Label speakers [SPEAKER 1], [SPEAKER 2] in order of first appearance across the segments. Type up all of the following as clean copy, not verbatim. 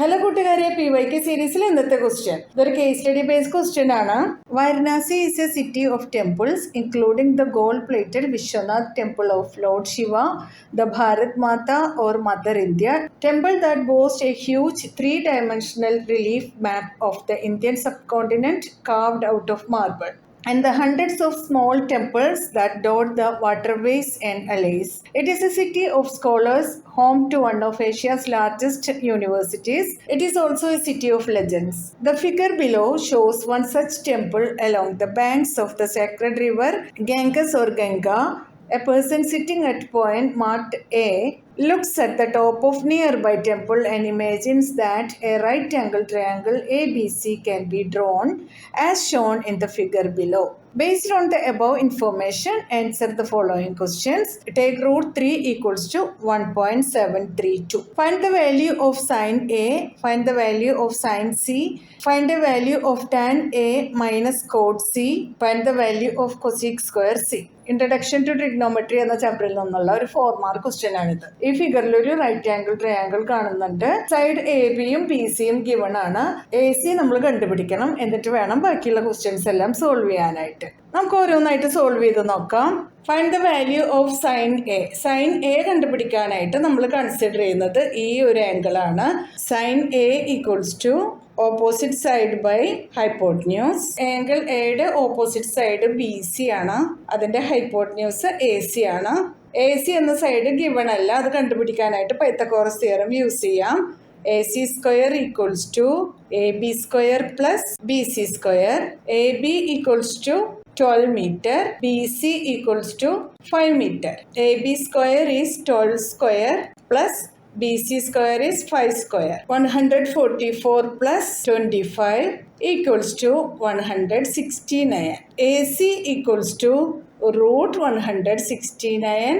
[SPEAKER 1] Hello കൂട്ടുകാരെ, PYK സീരീസിൽ ഇന്നത്തെ ക്വസ്റ്റ്യൻ ഇതൊരു കേസ് സ്റ്റഡി ബേസ്ഡ് ക്വസ്റ്റ്യൻ ആണ്. Varanasi is a city of temples including the gold plated Vishwanath temple of lord Shiva, the Bharat Mata or mother India, temple that boast a huge 3-dimensional relief map of the Indian subcontinent carved out of marble, and the hundreds of small temples that dot the waterways and alleys. It is a city of scholars, home to one of Asia's largest universities. It is also a city of legends. The figure below shows one such temple along the banks of the sacred river Ganges or Ganga. A person sitting at point marked A looks at the top of nearby temple and imagines that a right angle triangle ABC can be drawn as shown in the figure below. Based on the above information, answer the following questions. Take root 3 equals to 1.732. Find the value of sin A, find the value of sin C, find the value of tan A minus cot C, find the value of cosec square C. Introduction to trigonometry എന്ന ചാപ്റ്ററിൽ നിന്നുള്ള ഒരു 4-മാർക്ക് question ആണിത്. ഈ ഫിഗറിൽ ഒരു right angle triangle കാണുന്നുണ്ട്. Side AB-യും BC-യും given ആണ്. AC നമ്മൾ കണ്ടുപിടിക്കണം. എന്നിട്ട് വേണം ബാക്കിയുള്ള ക്വസ്റ്റ്യൻസ് എല്ലാം സോൾവ് ചെയ്യാനായിട്ട്. നമുക്ക് ഓരോന്നായിട്ട് സോൾവ് ചെയ്ത് നോക്കാം. Find the value of sine A. Sine A കണ്ടുപിടിക്കാനായിട്ട് നമ്മൾ കൺസിഡർ ചെയ്യുന്നത് ഈ ഒരു ആംഗിൾ ആണ്. Sine A equals to opposite side by hypotenuse. Angle എയുടെ ഓപ്പോസിറ്റ് സൈഡ് BC ആണ്. അതിന്റെ ഹൈപ്പോട്ടന്യൂസ് AC ആണ്. AC എന്ന സൈഡ് ഗിവൺ അല്ല. അത് കണ്ടുപിടിക്കാനായിട്ട് പൈത്തഗോറസ് തിയറം യൂസ് ചെയ്യാം. AC square equals to AB square plus BC square. AB equals to 12 meter, BC equals to 5 meter. AB square is 12 square plus BC square is 5 square. 144 plus 25 equals to 169. AC equals to root 169,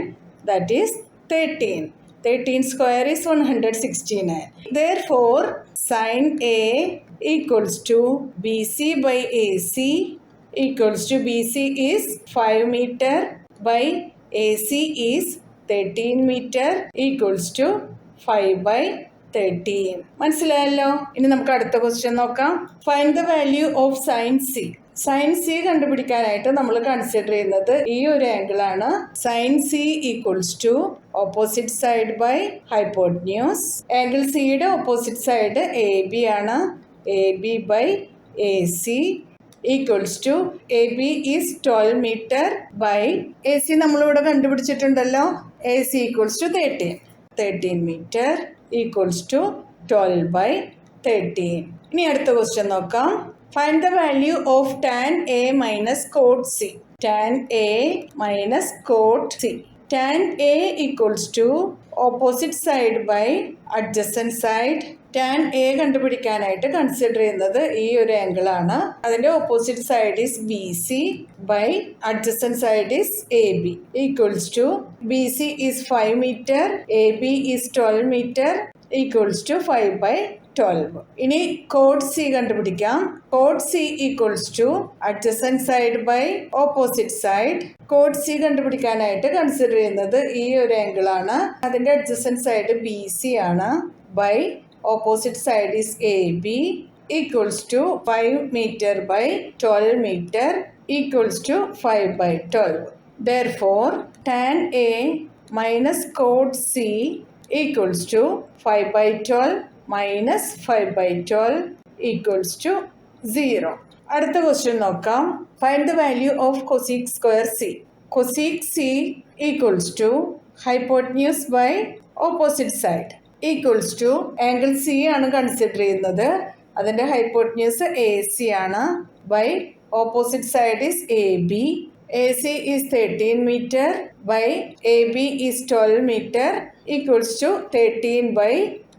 [SPEAKER 1] that is 13. 13 square is 169. Therefore, sin A equals to BC by AC equals to BC is 5 meter by AC is 13 meter equals to 5 by 13. മനസ്സിലായല്ലോ. ഇനി നമുക്ക് അടുത്ത question നോക്കാം. Find the value of sine C. Sine C കണ്ടുപിടിക്കാനായിട്ട് നമ്മൾ consider ചെയ്യുന്നത് ഈ ഒരു ആംഗിൾ ആണ്. Sine C equals to opposite side by hypotenuse. Angle സിയുടെ ഓപ്പോസിറ്റ് സൈഡ് AB ആണ്. AB by AC equals to AB is 12 meter by AC നമ്മളിവിടെ കണ്ടുപിടിച്ചിട്ടുണ്ടല്ലോ. AC equals to 13 meter equals to 12 by 13. ഇനി അടുത്ത ക്വസ്റ്റ്യൻ നോക്കാം. Find the value of tan A minus cot C. tan A minus cot C. tan A equals to opposite side by adjacent side. tan A കണ്ടുപിടിക്കാനായിട്ട് consider ചെയ്യുന്നത് ഈ ഒരു angle ആണ്. അതിന്റെ opposite side is BC by adjacent side is AB equals to BC is 5 meter, AB is 12 meter equals to 5 by 12. ഇനി cot C കണ്ടുപിടിക്കാം. Cot C equals to adjacent side by opposite side. Cot C കണ്ടുപിടിക്കാനായിട്ട് consider ചെയ്യുന്നത് ഈ ഒരു angle ആണ്. അതിന്റെ adjacent side BC ആണ് by opposite side is AB equals to 5 meter by 12 meter equals to 5 by 12. Therefore, tan A minus cot C equals to 5 by 12 minus 5 by 12 equals to 0. അടുത്ത question നോക്കാം. Find the value of cosec square C. Cosec C equals to hypotenuse by opposite side equals to angle C ആണ് consider ചെയ്യുന്നത്. അതിൻ്റെ hypotenuse AC ആണ് by opposite side is AB. AC is 13 meter by AB is 12 meter equals to 13 by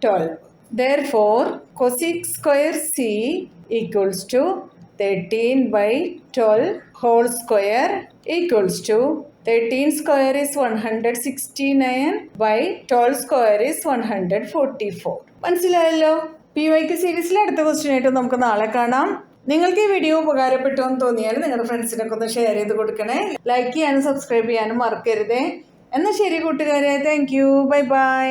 [SPEAKER 1] 12. Therefore, cosec square C equals to 13 by 12 whole square equals to 13 square is 169 by 12 square is 144. മനസ്സിലായല്ലോ. PYK സീരീസിലെ അടുത്ത question ആയിട്ട് നമുക്ക് നാളെ കാണാം. നിങ്ങൾക്ക് ഈ video ഉപകാരപ്പെട്ടു എന്ന് തോന്നിയാൽ നിങ്ങളുടെ ഫ്രണ്ട്സിനൊക്കെ ഒന്ന് ഷെയർ ചെയ്ത് കൊടുക്കണേ. ലൈക്ക് ചെയ്യാനും സബ്സ്ക്രൈബ് ചെയ്യാനും മറക്കരുതേ. എന്നാൽ ശരി കൂട്ടുകാരെ, താങ്ക് യു, ബൈ ബൈ.